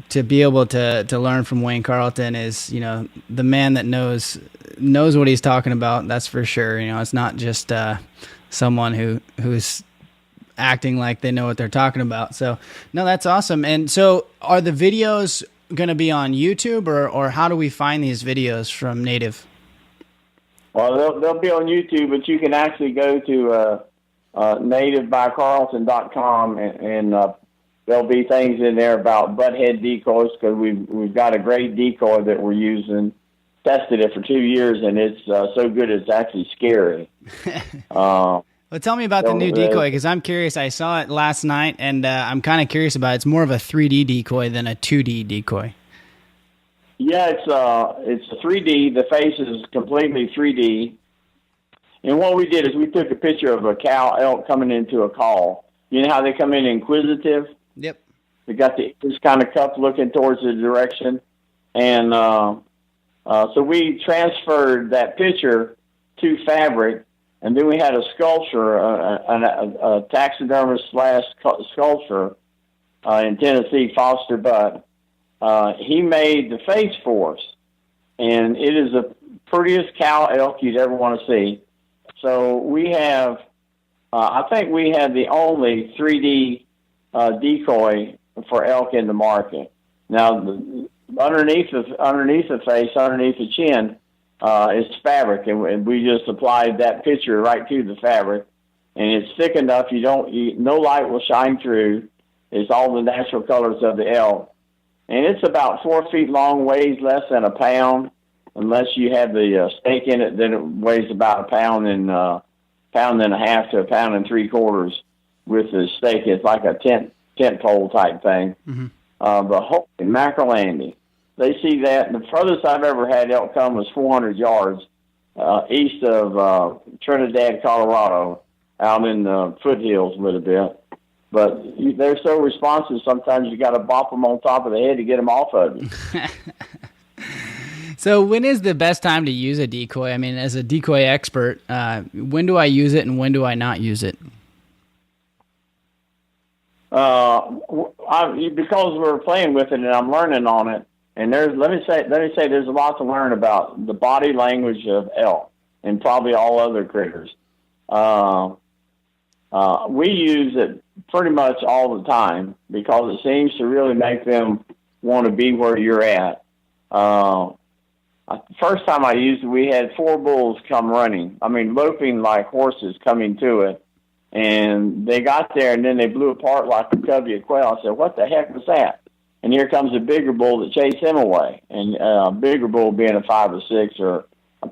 To be able to learn from Wayne Carlton is the man that knows what he's talking about. That's for sure. It's not just someone who's acting like they know what they're talking about. So no, that's awesome. And so are the videos going to be on YouTube, or how do we find these videos from Native? Well, they'll be on YouTube, but you can actually go to nativebycarlton.com and there'll be things in there about butthead decoys, because we've got a great decoy that we're using. Tested it for 2 years, and it's so good it's actually scary. Well, tell me about the new decoy, because I'm curious. I saw it last night, and I'm kind of curious about it. It's more of a 3D decoy than a 2D decoy. Yeah, it's a 3D. The face is completely 3D. And what we did is we took a picture of a cow elk coming into a call. You know how they come in inquisitive? Yep. They got the ears kind of cupped looking towards the direction. And so we transferred that picture to fabric. And then we had a sculpture, a taxidermist / sculpture in Tennessee, Foster Butt. He made the face for us. And it is the prettiest cow elk you'd ever want to see. So we have, I think we have the only 3D decoy for elk in the market. Now, underneath the face, underneath the chin, is fabric, and we just applied that picture right to the fabric, and it's thick enough no light will shine through, It's all the natural colors of the elk. And it's about 4 feet long, weighs less than a pound. Unless you have the stake in it, then it weighs about a pound and a half to a pound and 3/4 with the stake. It's like a tent pole type thing. Mm-hmm. But holy mackerel, Andy, they see that. The furthest I've ever had elk come was 400 yards east of Trinidad, Colorado, out in the foothills a little bit. But they're so responsive, sometimes you got to bop them on top of the head to get them off of you. So when is the best time to use a decoy? I mean, as a decoy expert, when do I use it and when do I not use it? Because we're playing with it and I'm learning on it, and let me say there's a lot to learn about the body language of elk and probably all other critters. We use it pretty much all the time because it seems to really make them want to be where you're at. First time I used it, we had 4 bulls come running. I mean, loping like horses coming to it. And they got there, and then they blew apart like a covey of quail. I said, what the heck was that? And here comes a bigger bull that chased him away. And a bigger bull being a 5 or 6, or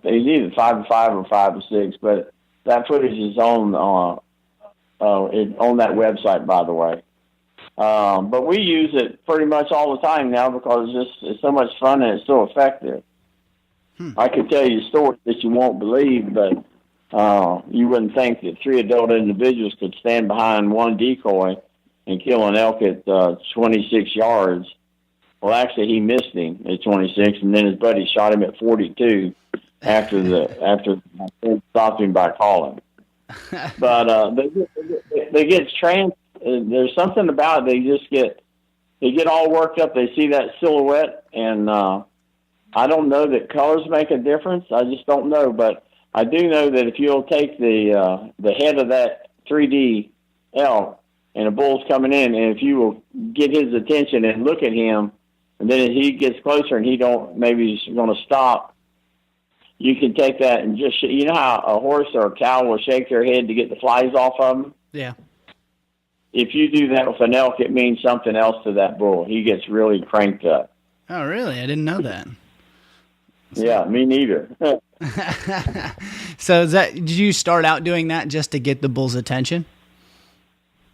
he's either 5 or 5 or 6. But that footage is on that website, by the way. But we use it pretty much all the time now because it's so much fun and it's so effective. I could tell you stories that you won't believe, but you wouldn't think that 3 adult individuals could stand behind one decoy and kill an elk at 26 yards. Well, actually, he missed him at 26, and then his buddy shot him at 42 after stopped him by calling. But they get there's something about it. They get all worked up. They see that silhouette, and I don't know that colors make a difference. I just don't know, but I do know that if you'll take the head of that 3D elk and a bull's coming in, and if you will get his attention and look at him, and then as he gets closer and maybe he's going to stop, you can take that and just, you know how a horse or a cow will shake their head to get the flies off of them? Yeah. If you do that with an elk, it means something else to that bull. He gets really cranked up. Oh, really? I didn't know that. Yeah, me neither. So did you start out doing that just to get the bull's attention?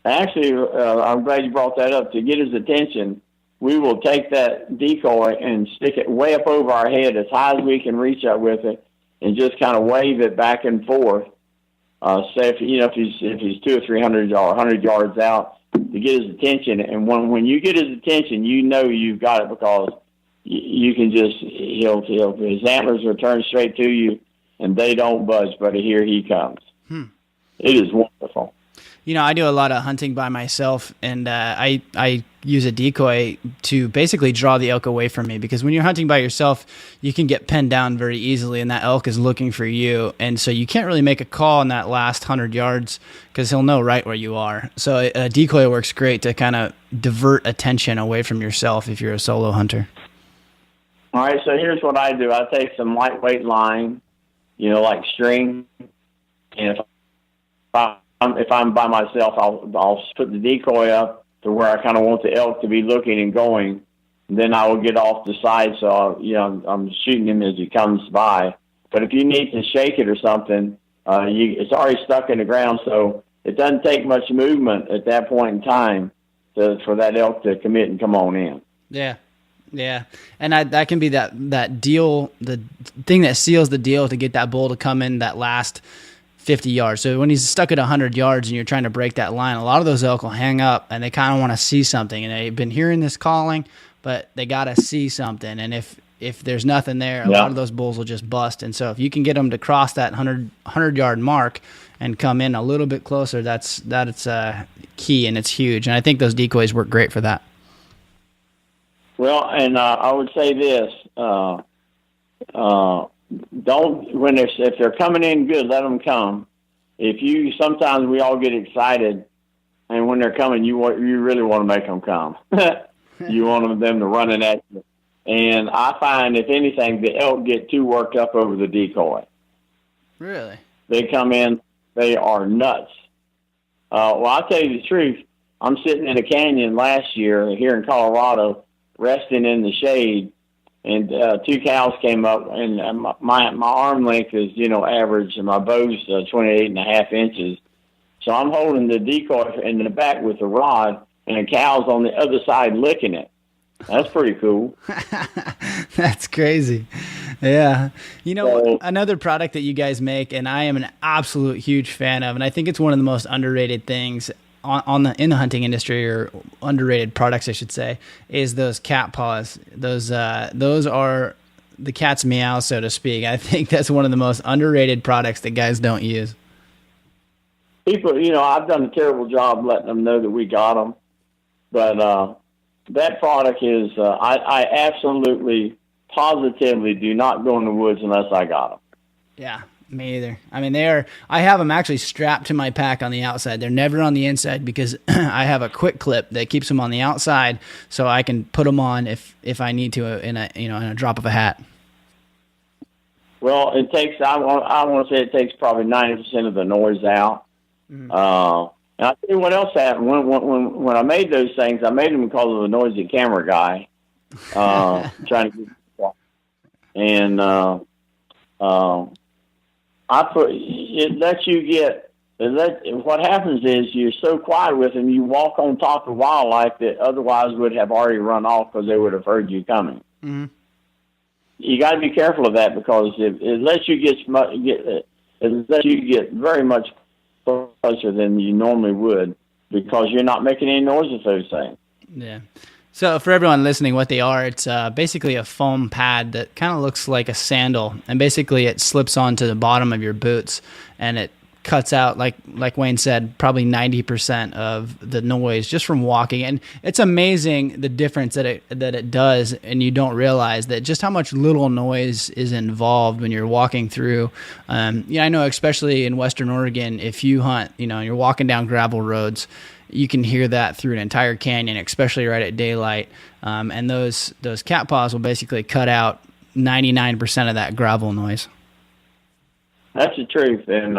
Actually, I'm glad you brought that up. To get his attention, we will take that decoy and stick it way up over our head as high as we can reach up with it, and just kind of wave it back and forth. Say if he's 200 or 300 or 100 yards out, to get his attention. And when you get his attention, you know you've got it because you can just his antlers will turn straight to you, and they don't budge. But here he comes. It is wonderful. You know, I do a lot of hunting by myself, and I use a decoy to basically draw the elk away from me, because when you're hunting by yourself, you can get pinned down very easily, and that elk is looking for you, and so you can't really make a call in that last 100 yards because he'll know right where you are. So a decoy works great to kind of divert attention away from yourself if you're a solo hunter. All right, so here's what I do. I take some lightweight line, like string, and if I'm by myself, I'll put the decoy up to where I kind of want the elk to be looking and going. And then I will get off the side, so I'm shooting him as he comes by. But if you need to shake it or something, it's already stuck in the ground, so it doesn't take much movement at that point in time for that elk to commit and come on in. Yeah, and that can be that deal, the thing that seals the deal to get that bull to come in that last 50 yards. So when he's stuck at 100 yards and you're trying to break that line, a lot of those elk will hang up and they kind of want to see something, and they've been hearing this calling, but they got to see something. And if there's nothing there, a lot of those bulls will just bust. And so if you can get them to cross that 100 yard mark and come in a little bit closer, that's key, and it's huge. And I think those decoys work great for that. Well, and I would say this, if they're coming in good, let them come. Sometimes we all get excited, and when they're coming, you really want to make them come. You want them to run in at you. And I find, if anything, the elk get too worked up over the decoy. Really? They come in, they are nuts. Well, I'll tell you the truth. I'm sitting in a canyon last year here in Colorado, resting in the shade, and 2 cows came up, and my arm length is, average, and my bow's 28.5 inches. So I'm holding the decoy in the back with the rod, and the cow's on the other side licking it. That's pretty cool. That's crazy. Yeah. Another product that you guys make, and I am an absolute huge fan of, and I think it's one of the most underrated things in the hunting industry, or underrated products, I should say, is those cat paws. Those are the cat's meow, so to speak. I think that's one of the most underrated products that guys don't use. People, I've done a terrible job letting them know that we got them, but that product is, I absolutely, positively do not go in the woods unless I got them. Yeah, me either. I mean, I have them actually strapped to my pack on the outside. They're never on the inside because I have a quick clip that keeps them on the outside, so I can put them on if I need to in a drop of a hat. Well, it takes, I want to say it takes probably 90% of the noise out. Mm-hmm. And I'll tell you what else happened. When I made those things, I made them because of a noisy camera guy trying to get and what happens is you're so quiet with them, you walk on top of wildlife that otherwise would have already run off because they would have heard you coming. Mm-hmm. You got to be careful of that because it lets you get very much closer than you normally would because you're not making any noise with those things. Yeah. So for everyone listening, what they are, it's basically a foam pad that kind of looks like a sandal, and basically it slips onto the bottom of your boots, and it cuts out, like Wayne said, probably 90% of the noise just from walking. And it's amazing the difference that it does, and you don't realize that just how much little noise is involved when you're walking through. I know especially in Western Oregon, if you hunt, you're walking down gravel roads, you can hear that through an entire canyon, especially right at daylight. And those cat paws will basically cut out 99% of that gravel noise. That's the truth. And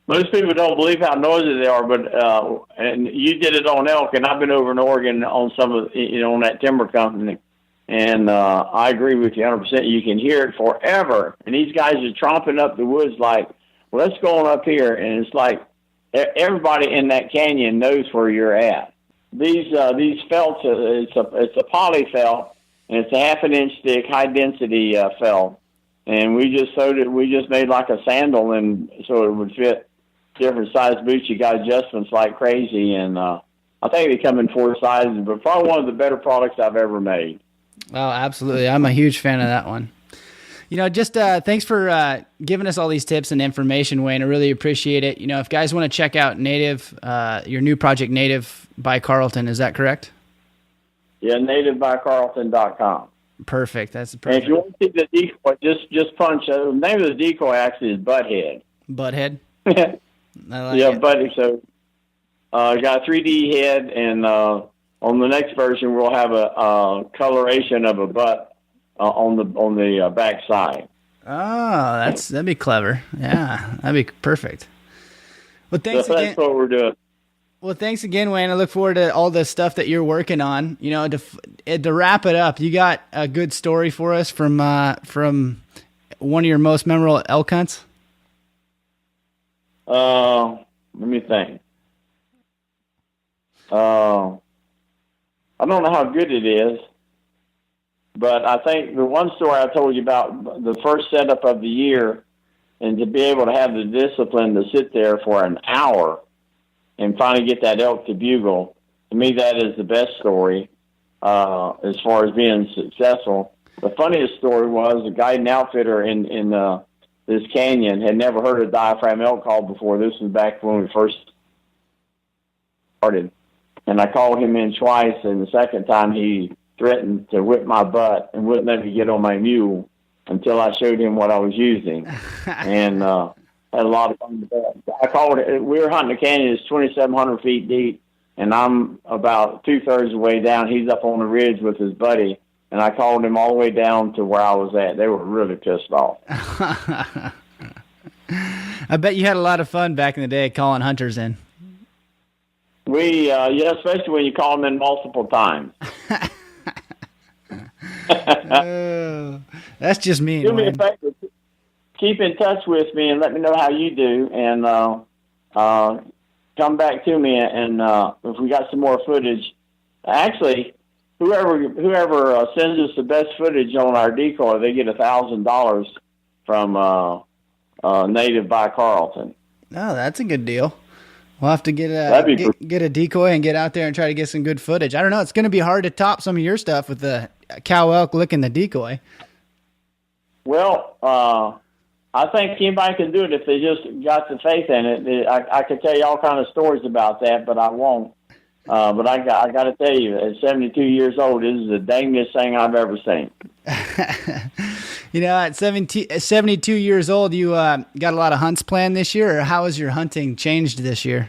most people don't believe how noisy they are, but and you did it on elk, and I've been over in Oregon on some of on that timber company, and I agree with you 100%. You can hear it forever, and these guys are tromping up the woods like, well, let's go on up here, and it's like everybody in that canyon knows where you're at. These felts, it's a poly felt, and it's a 1/2 inch thick, high density felt. And we just made like a sandal, and so it would fit different size boots. You got adjustments like crazy, and I think they come in 4 sizes, but probably one of the better products I've ever made. Oh, absolutely. I'm a huge fan of that one. Thanks for giving us all these tips and information, Wayne. I really appreciate it. If guys want to check out Native, your new project, Native by Carlton, is that correct? Yeah, nativebycarlton.com. Perfect. That's perfect. And if you want to see the decoy, just punch. The name of the decoy actually is Butthead. Butthead? I like it. Buddy. So got a 3D head, and on the next version we'll have a coloration of a butt on the back side. Oh, that'd be clever. Yeah, that'd be perfect. Well, thanks again. That's what we're doing. Well, thanks again, Wayne. I look forward to all the stuff that you're working on. To wrap it up, you got a good story for us from one of your most memorable elk hunts? Let me think. I don't know how good it is, but I think the one story I told you about, the first setup of the year, and to be able to have the discipline to sit there for an hour and finally get that elk to bugle, to me that is the best story as far as being successful. The funniest story was a guiding outfitter in this canyon had never heard a diaphragm elk call before. This was back when we first started. And I called him in twice, and the second time he threatened to whip my butt and wouldn't let me get on my mule until I showed him what I was using. And had a lot of fun with that. I called it. We were hunting a canyon that's 2,700 feet deep, and I'm about 2/3 of the way down. He's up on the ridge with his buddy, and I called him all the way down to where I was at. They were really pissed off. I bet you had a lot of fun back in the day calling hunters in. Yeah, especially when you call them in multiple times. That's just me. Do me a favor. Keep in touch with me and let me know how you do, and come back to me. And if we got some more footage, actually, whoever sends us the best footage on our decoy, they get $1,000 from Native by Carlton. Oh, that's a good deal. We'll have to get a decoy and get out there and try to get some good footage. I don't know. It's going to be hard to top some of your stuff with the cow elk licking the decoy. Well, I think anybody can do it if they just got the faith in it. I could tell you all kinds of stories about that, but I won't. But I got to tell you, at 72 years old, this is the dangest thing I've ever seen. At 72 years old, you got a lot of hunts planned this year, or how has your hunting changed this year?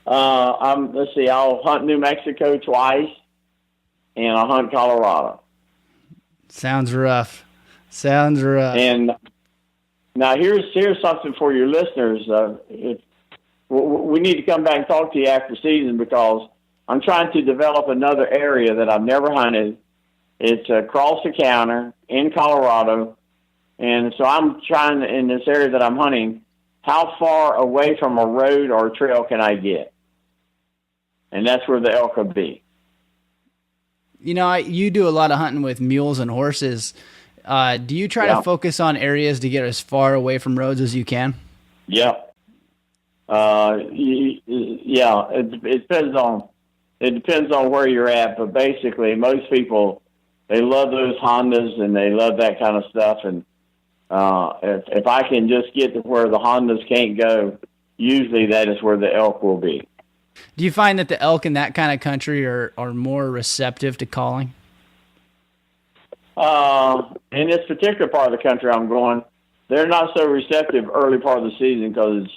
Let's see, I'll hunt New Mexico twice, and I'll hunt Colorado. Sounds rough. And now here's something for your listeners. We need to come back and talk to you after season, because I'm trying to develop another area that I've never hunted. It's across the counter in Colorado. And so I'm trying, in this area that I'm hunting, how far away from a road or a trail can I get? And that's where the elk will be. You do a lot of hunting with mules and horses. Do you try to focus on areas to get as far away from roads as you can? Yeah. It depends on where you're at, but basically most people, they love those Hondas and they love that kind of stuff. And if I can just get to where the Hondas can't go, usually that is where the elk will be. Do you find that the elk in that kind of country are more receptive to calling? In this particular part of the country I'm going, they're not so receptive early part of the season, because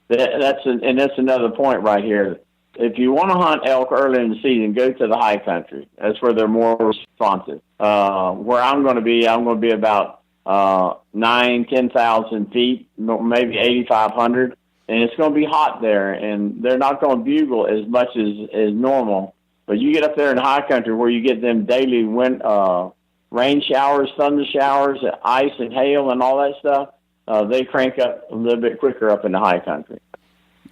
that's another point right here. If you want to hunt elk early in the season, go to the high country. That's where they're more responsive. Where I'm going to be about 10,000 feet, maybe 8,500, and it's going to be hot there, and they're not going to bugle as much as normal. But you get up there in the high country where you get them daily rain showers, thunder showers, ice and hail and all that stuff, they crank up a little bit quicker up in the high country.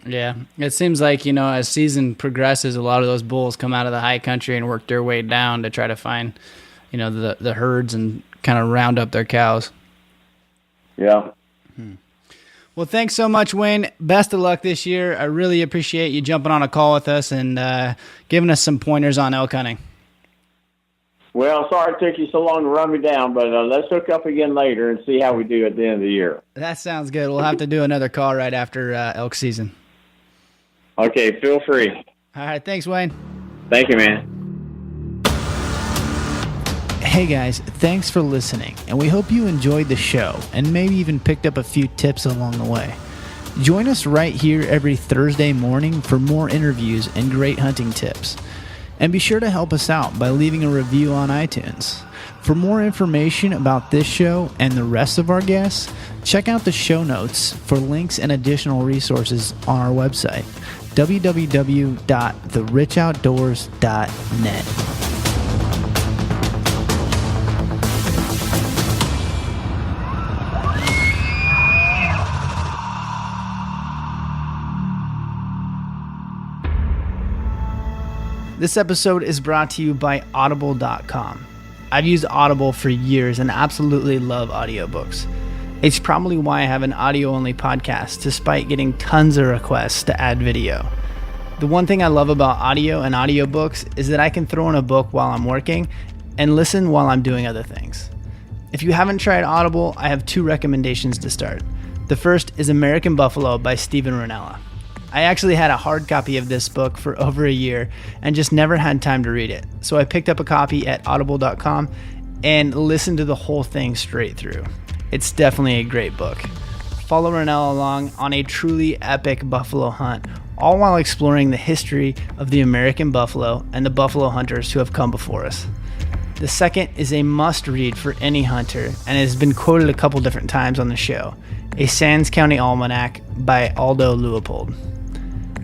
Yeah, it seems like, as season progresses, a lot of those bulls come out of the high country and work their way down to try to find, the herds and kind of round up their cows. Yeah. Well, thanks so much, Wayne. Best of luck this year. I really appreciate you jumping on a call with us and giving us some pointers on elk hunting. Well, sorry it took you so long to run me down, but let's hook up again later and see how we do at the end of the year. That sounds good. We'll have to do another call right after elk season. Okay, feel free. All right, thanks, Wayne. Thank you, man. Hey guys, thanks for listening, and we hope you enjoyed the show and maybe even picked up a few tips along the way. Join us right here every Thursday morning for more interviews and great hunting tips. And be sure to help us out by leaving a review on iTunes. For more information about this show and the rest of our guests, check out the show notes for links and additional resources on our website, www.therichoutdoors.net. This episode is brought to you by Audible.com. I've used Audible for years and absolutely love audiobooks. It's probably why I have an audio-only podcast, despite getting tons of requests to add video. The one thing I love about audio and audiobooks is that I can throw in a book while I'm working and listen while I'm doing other things. If you haven't tried Audible, I have 2 recommendations to start. The first is American Buffalo by Steven Rinella. I actually had a hard copy of this book for over a year and just never had time to read it. So I picked up a copy at audible.com and listened to the whole thing straight through. It's definitely a great book. Follow Rinella along on a truly epic buffalo hunt, all while exploring the history of the American buffalo and the buffalo hunters who have come before us. The second is a must-read for any hunter and has been quoted a couple different times on the show, A Sands County Almanac by Aldo Leopold.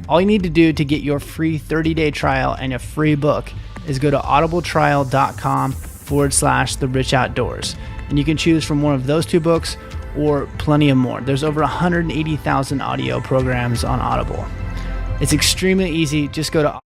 All you need to do to get your free 30-day trial and a free book is go to audibletrial.com/The Rich Outdoors. And you can choose from one of those 2 books or plenty of more. There's over 180,000 audio programs on Audible. It's extremely easy. Just go to